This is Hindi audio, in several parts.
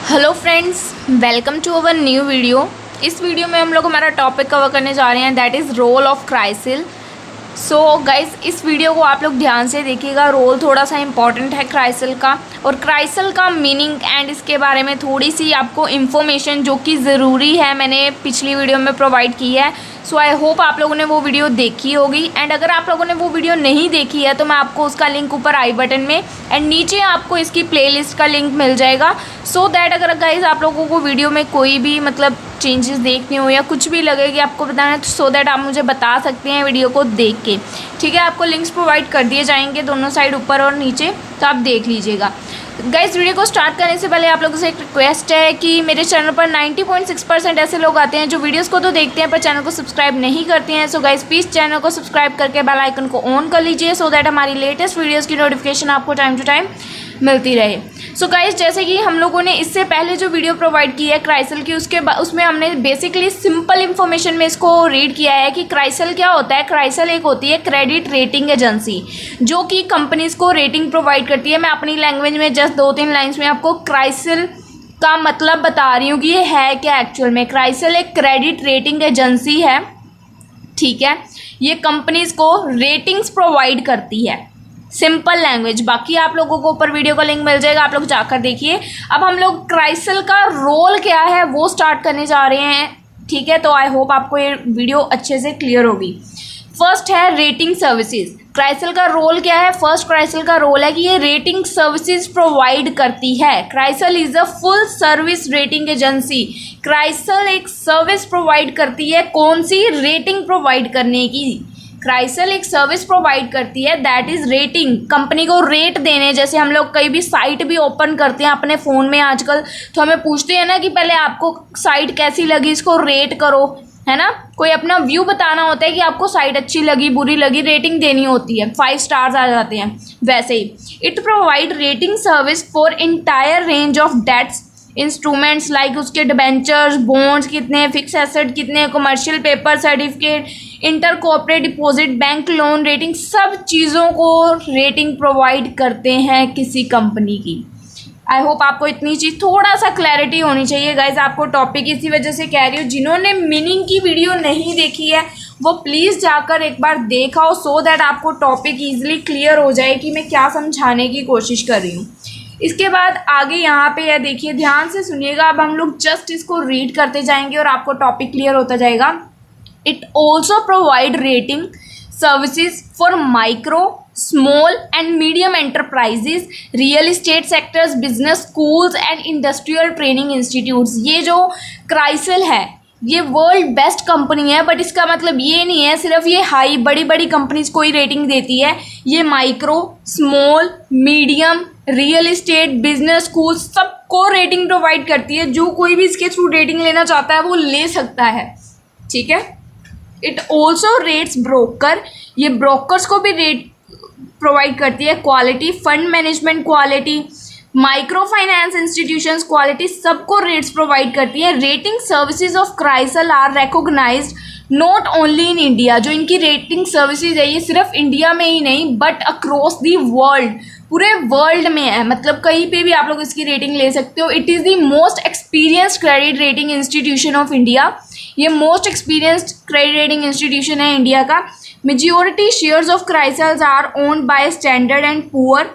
Hello friends, welcome to our new video. इस वीडियो में हम लोग हमारा टॉपिक कवर करने जा रहे हैं, that is role of CRISIL. So guys, इस वीडियो को आप लोग ध्यान से देखिएगा। रोल थोड़ा सा इम्पॉर्टेंट है क्राइसिल का, और क्राइसिल का मीनिंग एंड इसके बारे में थोड़ी सी आपको इन्फॉर्मेशन जो कि ज़रूरी है मैंने पिछली वीडियो में प्रोवाइड की है। सो आई होप आप लोगों ने वो वीडियो देखी होगी, एंड अगर आप लोगों ने वो वीडियो नहीं देखी है तो मैं आपको उसका लिंक ऊपर आई बटन में एंड नीचे आपको इसकी प्लेलिस्ट का लिंक मिल जाएगा। सो दैट अगर गाइज आप लोगों को वीडियो में कोई भी मतलब चेंजेस देखने हो या कुछ भी लगे कि आपको बताना है, तो सो दैट आप मुझे बता सकते हैं वीडियो को देख के। ठीक है, आपको लिंक्स प्रोवाइड कर दिए जाएंगे दोनों साइड, ऊपर और नीचे, तो आप देख लीजिएगा। गाइस, वीडियो को स्टार्ट करने से पहले आप लोगों से एक रिक्वेस्ट है कि मेरे चैनल पर 90.6% ऐसे लोग आते हैं जो वीडियोस को तो देखते हैं पर चैनल को सब्सक्राइब नहीं करते हैं। सो गाइस, प्लीज़ चैनल को सब्सक्राइब करके बेल आइकन को ऑन कर लीजिए, सो दैट हमारी लेटेस्ट वीडियोस की नोटिफिकेशन आपको टाइम टू टाइम मिलती रहे। सो गाइस, जैसे कि हम लोगों ने इससे पहले जो वीडियो प्रोवाइड की है क्राइसिल की, उसमें हमने बेसिकली सिंपल इन्फॉर्मेशन में इसको रीड किया है कि क्राइसिल क्या होता है। क्राइसिल एक होती है क्रेडिट रेटिंग एजेंसी जो कि कंपनीज़ को रेटिंग प्रोवाइड करती है। मैं अपनी लैंग्वेज में जस्ट 2-3 लाइन्स में आपको क्राइसिल का मतलब बता रही हूँ कि ये है क्या एक्चुअल में। क्राइसिल एक क्रेडिट रेटिंग एजेंसी है, ठीक है। ये कंपनीज़ को रेटिंग्स प्रोवाइड करती है, सिंपल लैंग्वेज। बाकी आप लोगों को ऊपर वीडियो का लिंक मिल जाएगा, आप लोग जाकर देखिए। अब हम लोग क्राइसिल का रोल क्या है वो स्टार्ट करने जा रहे हैं, ठीक है। तो आई होप आपको ये वीडियो अच्छे से क्लियर होगी। फर्स्ट है रेटिंग सर्विसेज। क्राइसिल का रोल क्या है? फर्स्ट, क्राइसिल का रोल है कि ये रेटिंग सर्विसेज प्रोवाइड करती है। CRISIL is a full service rating agency. CRISIL एक सर्विस प्रोवाइड करती है, कौन सी? रेटिंग प्रोवाइड करने की। क्राइसिल एक सर्विस प्रोवाइड करती है, दैट इज रेटिंग। कंपनी को रेट देने, जैसे हम लोग कई भी साइट भी ओपन करते हैं अपने फ़ोन में आजकल, तो हमें पूछते हैं ना कि पहले आपको साइट कैसी लगी, इसको रेट करो, है ना। कोई अपना व्यू बताना होता है कि आपको साइट अच्छी लगी, बुरी लगी, रेटिंग देनी होती है, 5 स्टार्स आ जाते हैं। वैसे ही it provide rating service for entire range of debts instruments like उसके डिबेंचर्स, बॉन्ड्स कितने, फिक्स एसेट कितने, commercial paper, certificate, inter corporate deposit, bank loan, rating, सब चीज़ों को रेटिंग प्रोवाइड करते हैं किसी कंपनी की। आई होप आपको इतनी चीज़ थोड़ा सा क्लैरिटी होनी चाहिए गाइज। आपको टॉपिक इसी वजह से कह रही हूँ, जिन्होंने मीनिंग की वीडियो नहीं देखी है वो प्लीज़ जाकर एक बार देखाओ, सो दैट आपको टॉपिक ईजिली क्लियर हो जाए कि मैं क्या समझाने की कोशिश कर रही हूँ। इसके बाद आगे यहाँ पे यह देखिए, ध्यान से सुनिएगा। अब हम लोग जस्ट इसको रीड करते जाएंगे और आपको टॉपिक क्लियर होता जाएगा। It also provide rating services for micro, small and medium enterprises, real estate sectors, business schools and industrial training institutes. ये जो क्राइसिल है ये वर्ल्ड बेस्ट कंपनी है, बट इसका मतलब ये नहीं है सिर्फ ये हाई बड़ी बड़ी कंपनीज को ही रेटिंग देती है। ये micro, small, medium, real estate, business school सबको रेटिंग प्रोवाइड करती है। जो कोई भी इसके थ्रू रेटिंग लेना चाहता है वो ले सकता है, ठीक है। इट ऑल्सो रेट्स ब्रोकर, ये ब्रोकर्स को भी रेट प्रोवाइड करती है। Quality, fund management quality, micro finance institutions quality, सबको रेट्स प्रोवाइड करती है। Rating services of CRISIL are recognised not only in India. जो इनकी रेटिंग सर्विसेज है ये सिर्फ इंडिया में ही नहीं बट अक्रॉस दी वर्ल्ड, पूरे वर्ल्ड में है, मतलब कहीं पे भी आप लोग इसकी रेटिंग ले सकते हो। It is the most experienced credit rating institution of India. ये most experienced credit rating institution है इंडिया का। Majority shares of CRISIL are owned by Standard and Poor.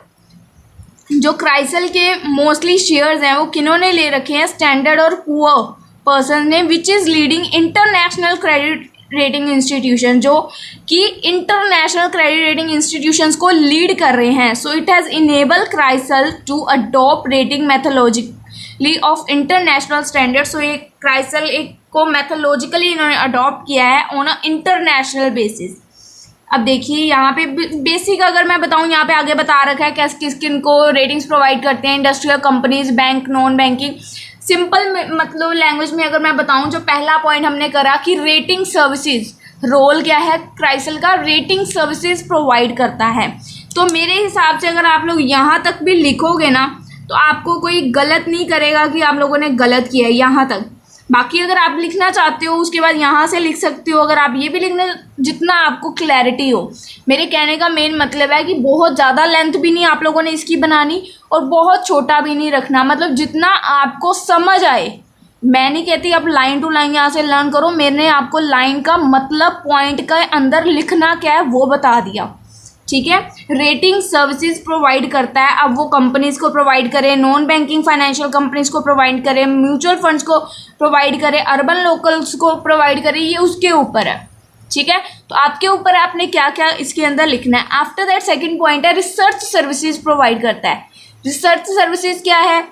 जो क्राइसिल के मोस्टली शेयर्स हैं वो किन्होंने ले रखे हैं? स्टैंडर्ड और पुअर पर्सन ने, which is leading international credit rating institution, जो कि इंटरनेशनल क्रेडिट रेटिंग इंस्टीट्यूशंस को लीड कर रहे हैं। So it has enable CRISIL to adopt rating methodologically of international standard. So ये क्राइसिल एक को मैथोलॉजिकली इन्होंने अडॉप्ट किया है ऑन अ इंटरनेशनल बेसिस। अब देखिए यहाँ पे बेसिक अगर मैं बताऊँ, यहाँ पे आगे बता रखा है किस किन को रेटिंग्स प्रोवाइड करते हैं। Industrial companies, bank, non banking. Simple मतलब लैंग्वेज में अगर मैं बताऊँ, जो पहला पॉइंट हमने करा कि रेटिंग सर्विसेज, रोल क्या है क्राइसिल का? रेटिंग सर्विसेज प्रोवाइड करता है। तो मेरे हिसाब से अगर आप लोग यहाँ तक भी लिखोगे ना तो आपको कोई गलत नहीं करेगा कि आप लोगों ने गलत किया है यहाँ तक। बाकी अगर आप लिखना चाहते हो उसके बाद यहाँ से लिख सकते हो, अगर आप ये भी लिखना, जितना आपको क्लैरिटी हो। मेरे कहने का मेन मतलब है कि बहुत ज़्यादा लेंथ भी नहीं आप लोगों ने इसकी बनानी और बहुत छोटा भी नहीं रखना, मतलब जितना आपको समझ आए। मैं नहीं कहती आप लाइन टू लाइन यहाँ से लर्न करो, मैंने आपको लाइन का मतलब पॉइंट के अंदर लिखना क्या है वो बता दिया, ठीक है। रेटिंग सर्विसेज प्रोवाइड करता है, अब वो कंपनीज को प्रोवाइड करे, नॉन बैंकिंग फाइनेंशियल कंपनीज को प्रोवाइड करे, म्यूचुअल फंड्स को प्रोवाइड करे, अर्बन लोकल्स को प्रोवाइड करे, ये उसके ऊपर है, ठीक है। तो आपके ऊपर है आपने क्या क्या इसके अंदर लिखना है। आफ्टर दैट सेकंड पॉइंट है रिसर्च सर्विसेज प्रोवाइड करता है। रिसर्च सर्विसेज क्या है,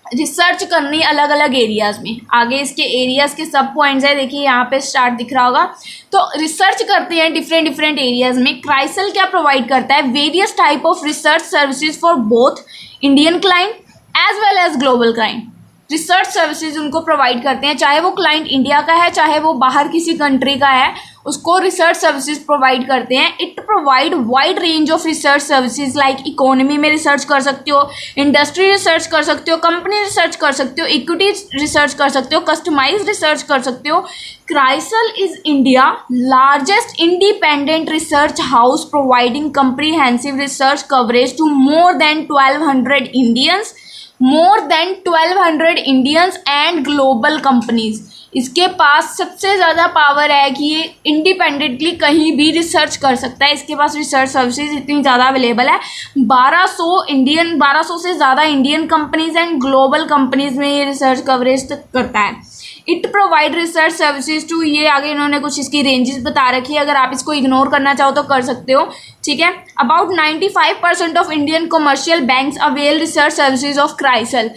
रिसर्च करनी अलग अलग एरियाज़ में। आगे इसके एरियाज़ के सब पॉइंट्स है, देखिए यहाँ पे स्टार्ट दिख रहा होगा। तो रिसर्च करते हैं डिफरेंट डिफरेंट एरियाज़ में। क्राइसल क्या प्रोवाइड करता है, various type of research services for both Indian client as well as global client. Research services उनको प्रोवाइड करते हैं, चाहे वो क्लाइंट इंडिया का है चाहे वो बाहर किसी कंट्री का है, उसको रिसर्च सर्विसेज प्रोवाइड करते हैं। It provide wide range of research services like economy में रिसर्च कर सकते हो, इंडस्ट्री रिसर्च कर सकते हो, कंपनी रिसर्च कर सकते हो, इक्विटी रिसर्च कर सकते हो, कस्टमाइज रिसर्च कर सकते हो। CRISIL is India largest independent research house providing comprehensive research coverage to more than 1200 Indians and global companies. इसके पास सबसे ज़्यादा पावर है कि ये इंडिपेंडेंटली कहीं भी रिसर्च कर सकता है। इसके पास रिसर्च सर्विसेज इतनी ज़्यादा अवेलेबल है, 1200 से ज़्यादा Indian companies and global companies में ये रिसर्च कवरेज करता है। It provide research services to, ये आगे इन्होंने कुछ इसकी रेंजेस बता रखी है, अगर आप इसको इग्नोर करना चाहो तो कर सकते हो, ठीक है। About 95% of Indian commercial banks avail research services of CRISIL.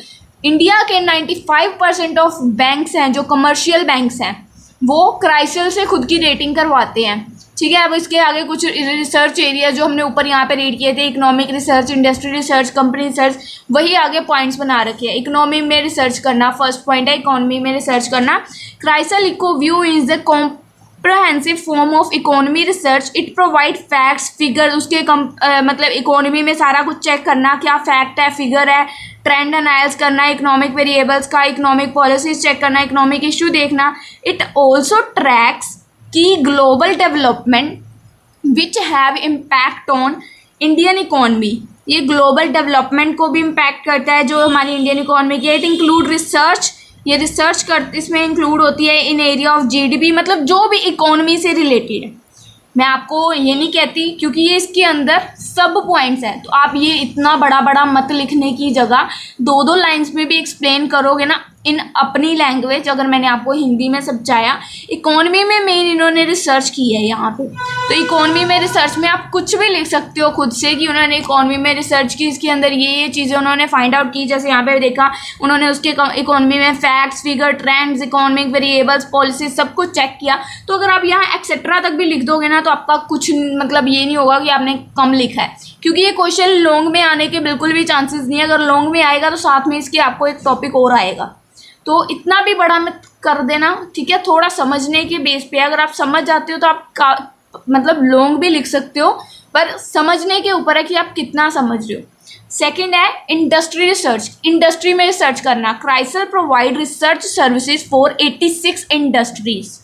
India के 95% ऑफ बैंक्स हैं जो कमर्शियल बैंक्स हैं वो क्राइसल से खुद की रेटिंग करवाते हैं, ठीक है। अब इसके आगे कुछ रिसर्च एरिया जो हमने ऊपर यहाँ पे रीड किए थे, economic research, industry research, company research, वही आगे पॉइंट्स बना रखे हैं। इकोनॉमी में रिसर्च करना फर्स्ट पॉइंट है, इकोनॉमी में रिसर्च करना। CRISIL Ecoview is the comprehensive form of economy research. It provide facts figure, उसके मतलब इकोनॉमी में सारा कुछ चेक करना, क्या फैक्ट है, फिगर है, ट्रेंड एनालाइज करना, इकोनॉमिक वेरिएबल्स का, इकोनॉमिक पॉलिसीज चेक करना, इकोनॉमिक इशू देखना। इट ऑल्सो ट्रैक्स की global development which have impact on Indian economy. ये ग्लोबल डेवलपमेंट को भी इम्पैक्ट करता है जो हमारी इंडियन इकोनॉमी की है। इट इंक्लूड रिसर्च, ये रिसर्च इसमें इंक्लूड होती है इन एरिया ऑफ जीडीपी, मतलब जो भी इकोनॉमी से रिलेटेड है। मैं आपको ये नहीं कहती क्योंकि ये इसके अंदर सब पॉइंट्स हैं, तो आप ये इतना बड़ा बड़ा मत लिखने की जगह 2-2 लाइंस में भी एक्सप्लेन करोगे ना इन अपनी लैंग्वेज। अगर मैंने आपको हिंदी में समझाया, इकोनॉमी में मेन इन्होंने रिसर्च की है यहाँ पे, तो इकोनॉमी में रिसर्च में आप कुछ भी लिख सकते हो खुद से कि उन्होंने इकोनॉमी में रिसर्च की, इसके अंदर ये चीज़ें उन्होंने फाइंड आउट की। जैसे यहाँ पे देखा उन्होंने उसके इकोनॉमी में facts, figure, trends, economic variables, policies सब कुछ चेक किया। तो अगर आप यहाँ एक्सेट्रा तक भी लिख दोगे ना तो आपका कुछ मतलब ये नहीं होगा कि आपने कम लिखा है, क्योंकि ये क्वेश्चन लॉन्ग में आने के बिल्कुल भी चांसेस नहीं है। अगर लॉन्ग में आएगा तो साथ में इसके आपको एक टॉपिक और आएगा, तो इतना भी बड़ा मत कर देना, ठीक है। थोड़ा समझने के बेस पे अगर आप समझ जाते हो तो आप मतलब लॉन्ग भी लिख सकते हो, पर समझने के ऊपर है कि आप कितना समझ रहे हो। सेकंड है इंडस्ट्री रिसर्च, इंडस्ट्री में रिसर्च करना। CRISIL provide research services for 86 industries.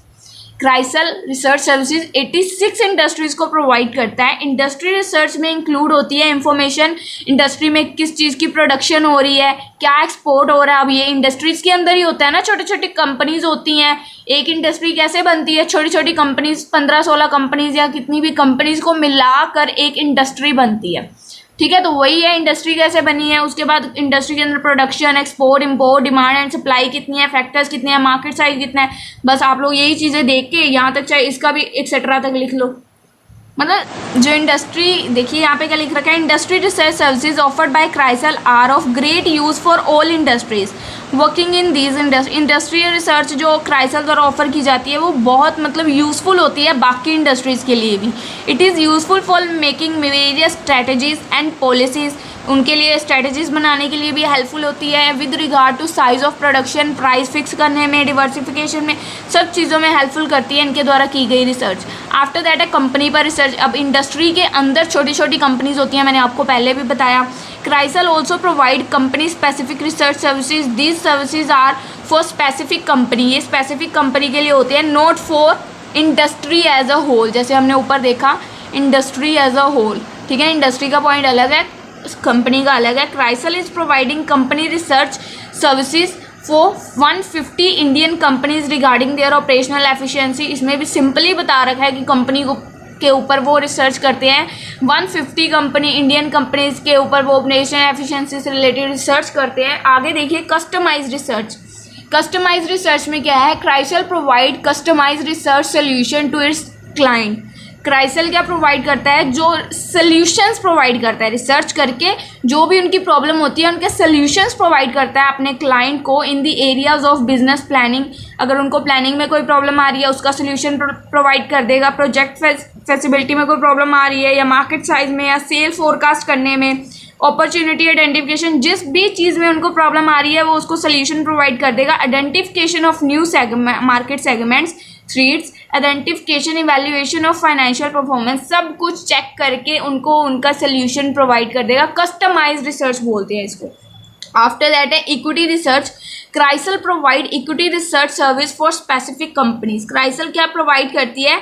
CRISIL research services 86 industries को प्रोवाइड करता है। इंडस्ट्री रिसर्च में इंक्लूड होती है इंफॉर्मेशन, इंडस्ट्री में किस चीज़ की प्रोडक्शन हो रही है, क्या एक्सपोर्ट हो रहा है। अब ये इंडस्ट्रीज़ के अंदर ही होता है ना, छोटी छोटी कंपनीज होती हैं। एक इंडस्ट्री कैसे बनती है, छोटी छोटी कंपनीज, 15-16 कंपनीज या कितनी भी कंपनीज को मिलाकर एक इंडस्ट्री बनती है, ठीक है। तो वही है इंडस्ट्री कैसे बनी है। उसके बाद इंडस्ट्री के अंदर production, export, import, demand and supply कितनी है, फैक्टर्स कितने हैं, मार्केट साइज कितना है। बस आप लोग यही चीज़ें देख के यहाँ तक, चाहे इसका भी एक्सेट्रा तक लिख लो। मतलब जो इंडस्ट्री, देखिए यहाँ पे क्या लिख रखा है, industry research services offered by CRISIL are of great use for all industries working in these industrial research जो क्राइसल द्वारा ऑफर की जाती है वो बहुत मतलब यूज़फुल होती है बाकी इंडस्ट्रीज़ के लिए भी। It is useful for making various strategies and policies, उनके लिए स्ट्रैटेजीज बनाने के लिए भी हेल्पफुल होती है। With regard to size of production, price fix करने में, डिवर्सिफिकेशन में, सब चीज़ों में हेल्पफुल करती है इनके द्वारा की गई रिसर्च। आफ्टर दैट है कंपनी पर रिसर्च। अब इंडस्ट्री के अंदर छोटी छोटी कंपनीज होती हैं, मैंने आपको पहले भी बताया। CRISIL also provide company specific research services, these services are for specific company, ये स्पेसिफिक कंपनी के लिए होती है, not for industry as a whole. जैसे हमने ऊपर देखा इंडस्ट्री एज अ होल, ठीक है, इंडस्ट्री का पॉइंट अलग है, कंपनी का अलग है। CRISIL is providing company research services for 150 Indian companies regarding their operational efficiency. इसमें भी सिंपली बता रखा है कि कंपनी को के ऊपर वो रिसर्च करते हैं, 150 कंपनी इंडियन कंपनीज के ऊपर वो ऑपरेशनल एफिशिएंसी से रिलेटेड रिसर्च करते हैं। आगे देखिए कस्टमाइज्ड रिसर्च, कस्टमाइज्ड रिसर्च में क्या है, CRISIL provide customised research solution to its client. CRISIL क्या प्रोवाइड करता है, जो सॉल्यूशंस प्रोवाइड करता है, रिसर्च करके जो भी उनकी प्रॉब्लम होती है उनके सॉल्यूशंस प्रोवाइड करता है अपने क्लाइंट को in the areas of business planning. अगर उनको प्लानिंग में कोई प्रॉब्लम आ रही है उसका सॉल्यूशन प्रोवाइड कर देगा, प्रोजेक्ट फैसिलिटी में कोई प्रॉब्लम आ रही है या मार्केट साइज में या सेल फोरकास्ट करने में, अपॉर्चुनिटी आइडेंटिफिकेशन, जिस भी चीज़ में उनको प्रॉब्लम आ रही है वो उसको सॉल्यूशन प्रोवाइड कर देगा। Identification of new market segments, threads, identification, evaluation of financial performance, सब कुछ चेक करके उनको उनका सॉल्यूशन प्रोवाइड कर देगा। कस्टमाइज्ड रिसर्च बोलते हैं इसको। आफ्टर दैट है equity research, CRISIL provide equity research service for specific companies. CRISIL क्या प्रोवाइड करती है,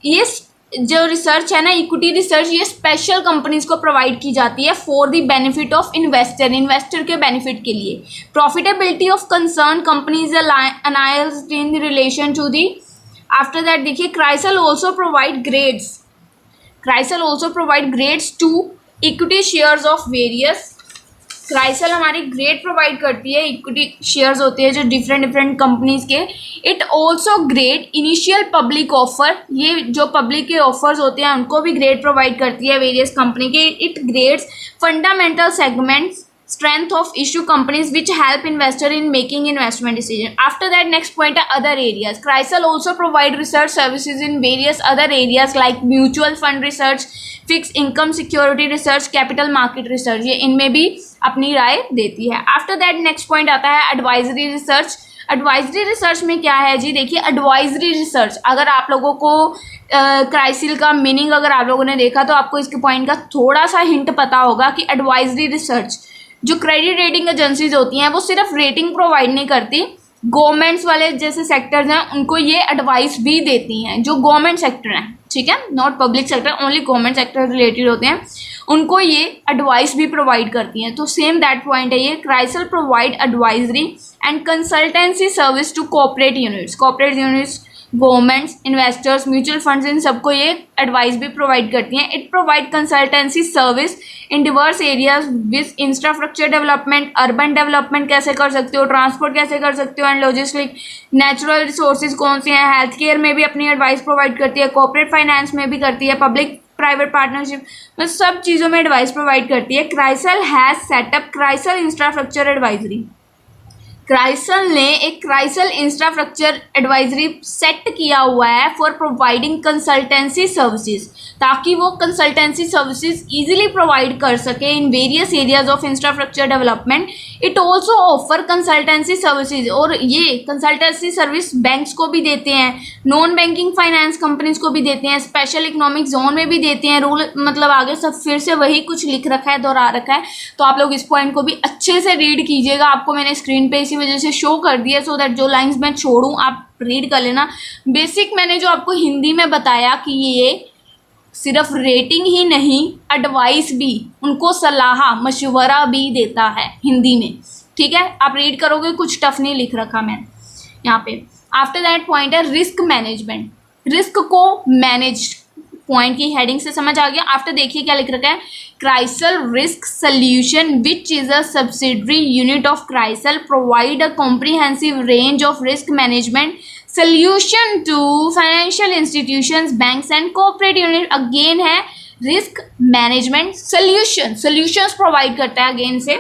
ये जो रिसर्च है ना इक्विटी रिसर्च, ये स्पेशल कंपनीज को प्रोवाइड की जाती है for the benefit of investor, investor के बेनिफिट के लिए। Profitability of concern companies analysed in relation to the. After that देखिए CRISIL also provide grades, CRISIL also provide grades to equity shares of various. CRISIL हमारी ग्रेड प्रोवाइड करती है, इक्विटी शेयर्स होते हैं जो डिफरेंट कंपनीज के। It also grade initial public offer, ये जो पब्लिक के ऑफर्स होते हैं उनको भी ग्रेड प्रोवाइड करती है वेरियस कंपनी के। It grades fundamental segments, strength of issue companies which help investor in making investment decision. After that next point are other areas. Crystal also provide research services in various other areas like mutual fund research, fixed income security research, capital market research. ये इनमें भी अपनी राय देती है। After that next point आता है advisory research. एडवाइजरी रिसर्च में क्या है जी, देखिए एडवाइजरी रिसर्च, अगर आप लोगों को क्राइसिल का मीनिंग अगर आप लोगों ने देखा तो आपको इसके पॉइंट का थोड़ा सा हिंट पता होगा कि एडवाइजरी रिसर्च जो क्रेडिट रेटिंग एजेंसीज होती हैं वो सिर्फ रेटिंग प्रोवाइड नहीं करती, गवर्नमेंट्स वाले जैसे सेक्टर्स हैं उनको ये एडवाइस भी देती हैं, जो गवर्नमेंट सेक्टर हैं, ठीक है, not public sector, only government sector related होते हैं, उनको ये एडवाइस भी प्रोवाइड करती हैं। तो सेम दैट पॉइंट है ये, CRISIL provide advisory and consultancy service to corporate units, governments, investors, mutual funds, इन सबको ये एडवाइस भी प्रोवाइड करती हैं। It provide consultancy service in diverse areas with infrastructure development, urban development कैसे कर सकते हो, ट्रांसपोर्ट कैसे कर सकते हो एंड लॉजिस्टिक, नेचुरल रिसोर्सेज कौन से हैं, हेल्थ केयर में भी अपनी एडवाइस प्रोवाइड करती है, कॉर्पोरेट फाइनेंस में भी करती है, पब्लिक प्राइवेट पार्टनरशिप में सब चीज़ों में एडवाइस प्रोवाइड करती है। CRISIL has setup क्राइसल infrastructure advisory, क्राइसल ने एक क्राइसल इंफ्रास्ट्रक्चर एडवाइजरी सेट किया हुआ है फॉर प्रोवाइडिंग कंसल्टेंसी सर्विसेज, ताकि वो कंसल्टेंसी सर्विसेज इजीली प्रोवाइड कर सके in various areas of infrastructure development. It also offer consultancy services, और ये कंसल्टेंसी सर्विस बैंक्स को भी देते हैं, नॉन बैंकिंग फाइनेंस कंपनीज को भी देते हैं, स्पेशल इकोनॉमिक जोन में भी देते हैं। रूल मतलब आगे सब फिर से वही कुछ लिख रखा है, दोहरा रखा है, तो आप लोग इस पॉइंट को भी अच्छे से रीड कीजिएगा। आपको मैंने स्क्रीन पे इसी वजह से शो कर दिया सो दैट जो लाइंस मैं छोड़ूं आप रीड कर लेना। बेसिक मैंने जो आपको हिंदी में बताया कि ये सिर्फ रेटिंग ही नहीं, एडवाइस भी, उनको सलाह मशवरा भी देता है हिंदी में, ठीक है। आप रीड करोगे, कुछ टफ नहीं लिख रखा मैं यहाँ पे। आफ्टर दैट पॉइंट है रिस्क मैनेजमेंट, रिस्क को मैनेज, पॉइंट की हेडिंग से समझ आ गया। आफ्टर देखिए क्या लिख रखा है, CRISIL risk solution which is a subsidiary unit of CRISIL provide a comprehensive range of risk management solution to financial institutions, banks and corporate unit. Again है रिस्क मैनेजमेंट सोल्यूशंस प्रोवाइड करता है, अगेन से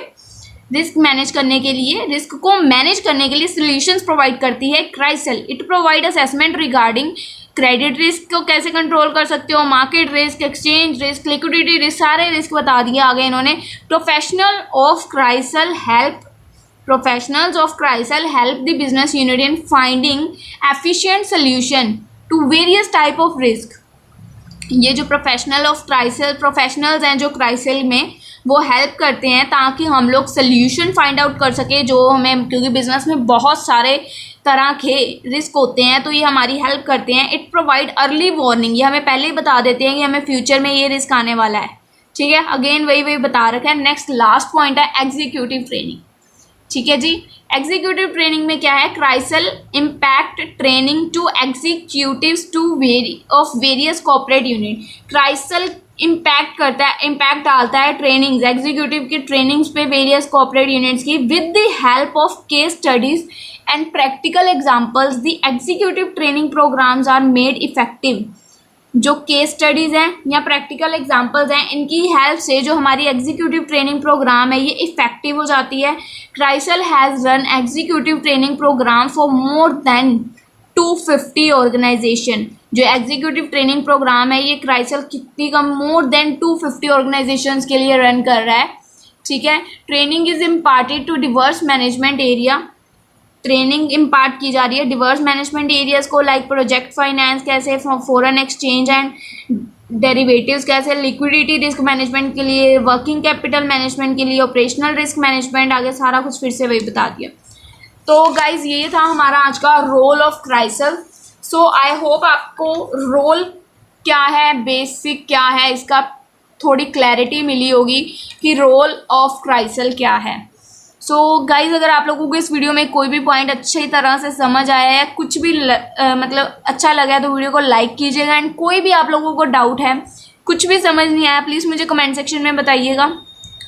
रिस्क मैनेज करने के लिए, रिस्क को मैनेज करने के लिए सोल्यूशंस प्रोवाइड करती है CRISIL. It provide assessment regarding credit risk को कैसे कंट्रोल कर सकते हो, market risk, exchange risk, liquidity risk, सारे रिस्क बता दिए आगे इन्होंने। Professionals of CRISIL help the business unit in finding efficient solution to various type of risk. ये जो प्रोफेशनल्स हैं जो क्राइसल में, वो हेल्प करते हैं ताकि हम लोग सोल्यूशन फाइंड आउट कर सके जो हमें, क्योंकि बिजनेस में बहुत सारे तरह के रिस्क होते हैं, तो ये हमारी हेल्प करते हैं। इट प्रोवाइड अर्ली वार्निंग, ये हमें पहले ही बता देते हैं कि हमें फ्यूचर में ये रिस्क आने वाला है। ठीक है, अगेन वही बता रखा है। नेक्स्ट लास्ट पॉइंट है एग्जीक्यूटिव ट्रेनिंग। ठीक है जी, एग्जीक्यूटिव ट्रेनिंग में क्या है, CRISIL impact training to executives to of various corporate unit. CRISIL impact करता है, इम्पैक्ट डालता है ट्रेनिंग्स, एग्जीक्यूटिव की ट्रेनिंग्स पे वेरियस कॉर्पोरेट यूनिट्स की, with the help of case studies and practical examples the executive training programmes are made effective. जो केस स्टडीज़ हैं या प्रैक्टिकल एग्जांपल्स हैं, इनकी हेल्प से जो हमारी एग्जीक्यूटिव ट्रेनिंग प्रोग्राम है ये इफेक्टिव हो जाती है। CRISIL has run executive training program for more than 250 organisation. जो एग्जीक्यूटिव ट्रेनिंग प्रोग्राम है ये क्राइसल कितनी कम, मोर देन 250 ऑर्गेनाइजेशंस के लिए रन कर रहा है। ठीक है, training is imparted to diverse management area, training impart की जा रही है डिवर्स मैनेजमेंट एरियाज को, लाइक प्रोजेक्ट फाइनेंस कैसे, फॉरेन एक्सचेंज एंड डेरिवेटिव्स कैसे, लिक्विडिटी रिस्क मैनेजमेंट के लिए, वर्किंग कैपिटल मैनेजमेंट के लिए, ऑपरेशनल रिस्क मैनेजमेंट, आगे सारा कुछ फिर से वही बता दिया। तो गाइज ये था हमारा आज का role of CRISIL. So I hope आपको रोल क्या है, बेसिक क्या है, इसका थोड़ी क्लैरिटी मिली होगी कि रोल ऑफ क्राइसल क्या है। सो गाइज अगर आप लोगों को इस वीडियो में कोई भी पॉइंट अच्छी तरह से समझ आया है, कुछ भी मतलब अच्छा लगा है तो वीडियो को लाइक कीजिएगा। एंड कोई भी आप लोगों को डाउट है, कुछ भी समझ नहीं आया, प्लीज़ मुझे कमेंट सेक्शन में बताइएगा,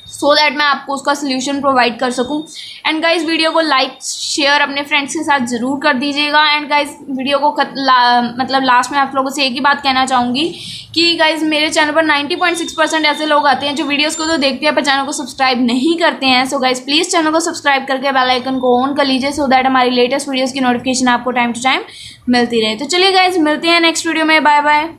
सो दैट मैं आपको उसका सोल्यूशन प्रोवाइड कर सकूं। एंड गाइज वीडियो को लाइक शेयर अपने फ्रेंड्स के साथ ज़रूर कर दीजिएगा। एंड गाइज वीडियो को मतलब लास्ट में आप लोगों से एक ही बात कहना चाहूँगी कि गाइज मेरे चैनल पर 90.6% ऐसे लोग आते हैं जो वीडियोस को तो देखते हैं पर चैनल को सब्सक्राइब नहीं करते हैं। सो गाइज प्लीज़ चैनल को सब्सक्राइब करके बेल आइकन को ऑन कर लीजिए, सो दैट हमारी लेटेस्ट वीडियोज़ की नोटिफिकेशन आपको टाइम टू टाइम मिलती रहे। तो चलिए गाइज मिलते हैं नेक्स्ट वीडियो में, बाय बाय।